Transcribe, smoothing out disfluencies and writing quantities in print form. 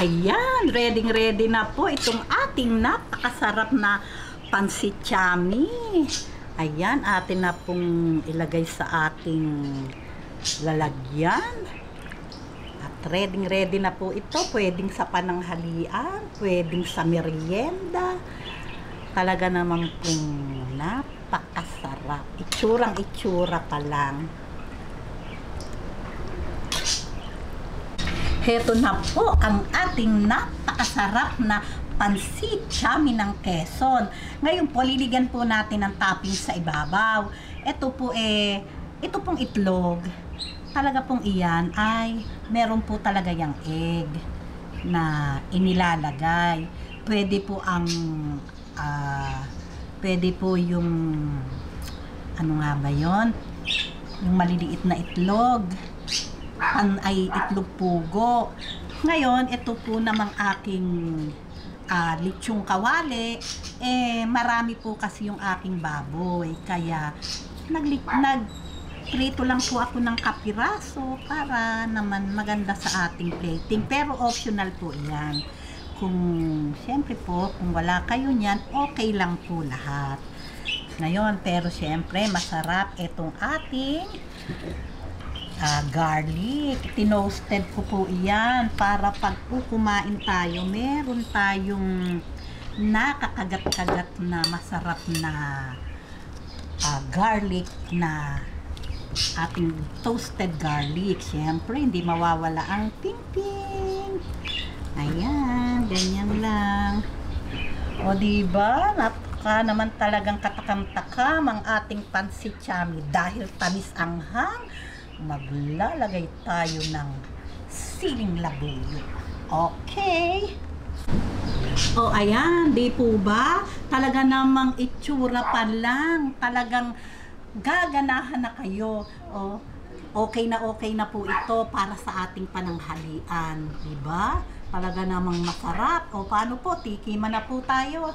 Ayan, ready na po itong ating napakasarap na pansit chami. Ayan, atin na pong ilagay sa ating lalagyan. At ready na po ito. Pwedeng sa pananghalian, pwedeng sa merienda. Talaga naman pong napakasarap. Itsura pa lang. Heto na po ang ating napakasarap na pansit chami ng Quezon. Ngayon po, liligan po natin ng topping sa ibabaw. Ito pong itlog. Talaga pong iyan ay meron po talaga yung egg na inilalagay. Pwede po yung ano nga ba yon? Yung maliliit na itlog. Ay itlog pugo. Ngayon, ito po namang aking lechong kawali. Marami po kasi yung aking baboy. Kaya, nagprito lang po ako ng kapiraso para naman maganda sa ating plating. Pero optional po yan. Siyempre po, kung wala kayo niyan, okay lang po lahat. Ngayon, pero siyempre, masarap itong ating garlic. Tinoasted ko po iyan para pag kumain tayo, meron tayong nakakagat-kagat na masarap na garlic na ating toasted garlic. Siyempre, hindi mawawala ang ping-ping. Ayan, ganyan lang. O diba, napaka naman talagang katakam-takam ang ating pansit chami dahil tamis anghang. Maglalagay tayo ng siling labuyo. Okay. O ayan, di po ba? Talaga namang itsura pa lang. Talagang gaganahan na kayo. O, okay na po ito para sa ating pananghalian. Diba? Talaga namang masarap. O paano po? Tikiman na po tayo.